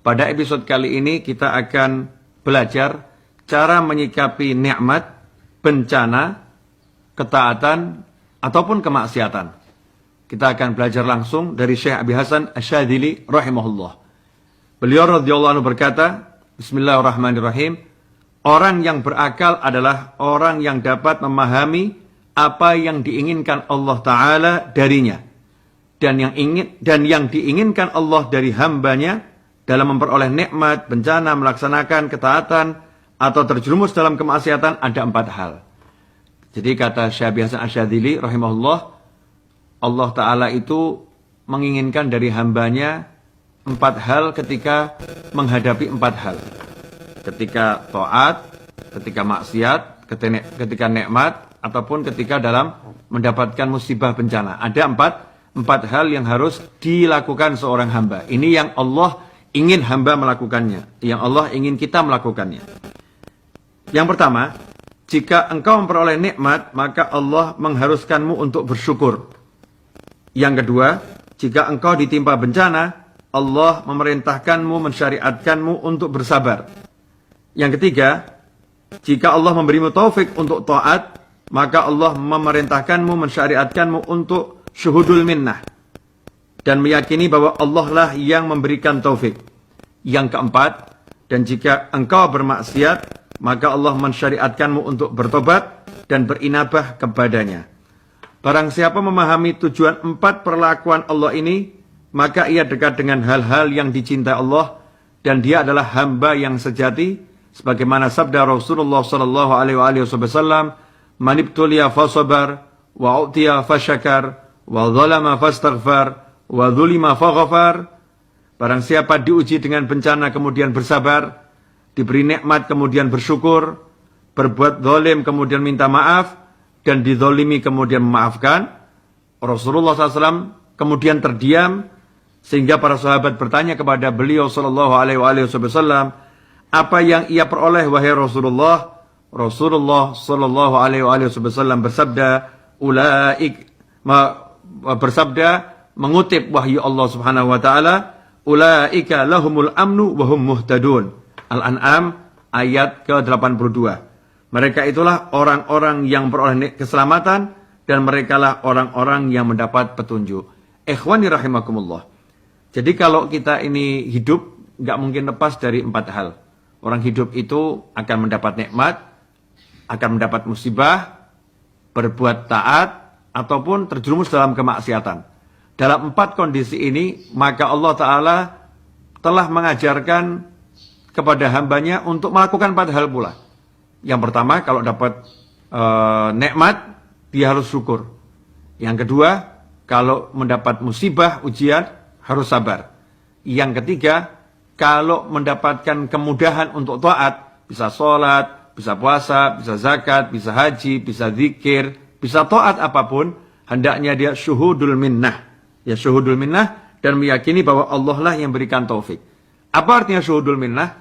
Pada episode kali ini kita akan belajar cara menyikapi nikmat, bencana, ketaatan, ataupun kemaksiatan. Kita akan belajar langsung dari Syekh Abi Hasan Asyadzili rahimahullah. Beliau radhiyallahu anhu berkata, Bismillahirrahmanirrahim, orang yang berakal adalah orang yang dapat memahami apa yang diinginkan Allah Ta'ala darinya. Dan yang diinginkan Allah dari hambanya dalam memperoleh nikmat, bencana, melaksanakan ketaatan, atau terjerumus dalam kemaksiatan ada 4 hal. Jadi kata Syekh Abi Hasan Asyadzili rahimahullah, Allah Ta'ala itu menginginkan dari hambanya 4 hal ketika menghadapi 4 hal. Ketika taat, ketika maksiat, ketika nikmat, ataupun ketika dalam mendapatkan musibah bencana. Ada 4 hal yang harus dilakukan seorang hamba. Ini yang Allah ingin hamba melakukannya, yang Allah ingin kita melakukannya. Yang pertama, jika engkau memperoleh nikmat, maka Allah mengharuskanmu untuk bersyukur. Yang kedua, jika engkau ditimpa bencana, Allah memerintahkanmu, mensyariatkanmu untuk bersabar. Yang ketiga, jika Allah memberimu taufik untuk taat, maka Allah memerintahkanmu, mensyariatkanmu untuk syuhudul minnah. Dan meyakini bahwa Allah lah yang memberikan taufik. Yang keempat, dan jika engkau bermaksiat, maka Allah mensyariatkanmu untuk bertobat dan berinabah kepadanya. Barang siapa memahami tujuan 4 perlakuan Allah ini, maka ia dekat dengan hal-hal yang dicintai Allah, dan dia adalah hamba yang sejati, sebagaimana sabda Rasulullah SAW, manibtuliya fasabar, wa u'tiya fasyakar, wa zalama fastaghfar, wa dzulima faghfar. Barang siapa diuji dengan bencana kemudian bersabar, diberi nikmat kemudian bersyukur, berbuat zalim kemudian minta maaf, dan dizalimi kemudian memaafkan. Rasulullah SAW kemudian terdiam sehingga para sahabat bertanya kepada beliau SAW, apa yang ia peroleh wahai Rasulullah? Rasulullah SAW bersabda, mengutip wahyu Allah Subhanahu wa taala, ulaika lahumul amnu wa hum muhtadun. Al-An'am ayat ke-82. Mereka itulah orang-orang yang beroleh keselamatan dan merekalah orang-orang yang mendapat petunjuk. Ikhwani rahimakumullah. Jadi kalau kita ini hidup enggak mungkin lepas dari 4 hal. Orang hidup itu akan mendapat nikmat, akan mendapat musibah, berbuat taat, ataupun terjerumus dalam kemaksiatan. Dalam 4 kondisi ini, maka Allah Ta'ala telah mengajarkan kepada hambanya untuk melakukan 4 hal pula. Yang pertama, kalau dapat nikmat, dia harus syukur. Yang kedua, kalau mendapat musibah, ujian, harus sabar. Yang ketiga, kalau mendapatkan kemudahan untuk taat, bisa sholat, bisa puasa, bisa zakat, bisa haji, bisa zikir, bisa taat apapun, hendaknya dia syuhudul minnah. Ya, syuhudul minnah, dan meyakini bahwa Allah lah yang berikan taufik. Apa artinya syuhudul minnah?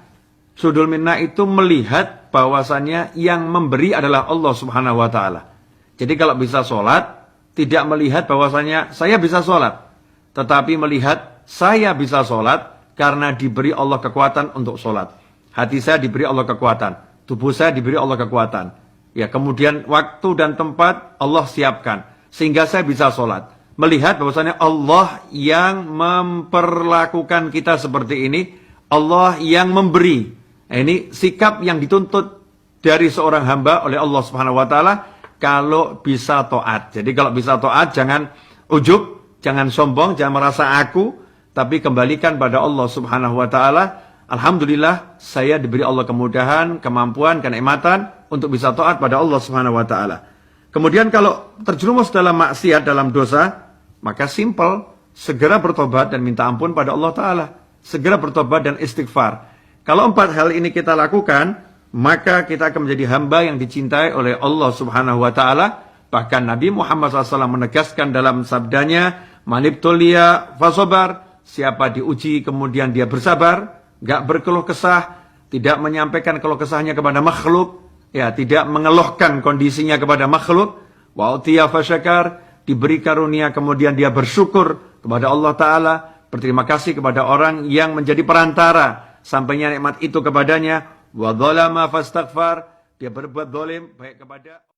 Syuhudul minnah itu melihat bahwasannya yang memberi adalah Allah Subhanahu wa taala. Jadi kalau bisa sholat, tidak melihat bahwasannya saya bisa sholat, tetapi melihat saya bisa sholat karena diberi Allah kekuatan untuk sholat. Hati saya diberi Allah kekuatan, tubuh saya diberi Allah kekuatan. Ya, kemudian waktu dan tempat Allah siapkan sehingga saya bisa sholat. Melihat bahwasanya Allah yang memperlakukan kita seperti ini, Allah yang memberi. Nah, ini sikap yang dituntut dari seorang hamba oleh Allah Subhanahu wa taala kalau bisa taat. Jadi kalau bisa taat, jangan ujub, jangan sombong, jangan merasa aku, tapi kembalikan pada Allah Subhanahu wa taala. Alhamdulillah, saya diberi Allah kemudahan, kemampuan, kenikmatan untuk bisa taat pada Allah Subhanahu wa taala. Kemudian kalau terjerumus dalam maksiat, dalam dosa, maka simpel, segera bertobat dan minta ampun pada Allah Ta'ala. Segera bertobat dan istighfar. Kalau 4 hal ini kita lakukan, maka kita akan menjadi hamba yang dicintai oleh Allah Subhanahu wa Ta'ala. Bahkan Nabi Muhammad SAW menegaskan dalam sabdanya, manibtuliya fasabar, siapa diuji kemudian dia bersabar, gak berkeluh kesah, tidak menyampaikan keluh kesahnya kepada makhluk, ya, tidak mengeluhkan kondisinya kepada makhluk, wa utiya fasyakar, diberi karunia kemudian dia bersyukur kepada Allah Ta'ala, berterima kasih kepada orang yang menjadi perantara sampainya nikmat itu kepadanya. Wa dzalama fastaghfar, dia berbuat zalim baik kepada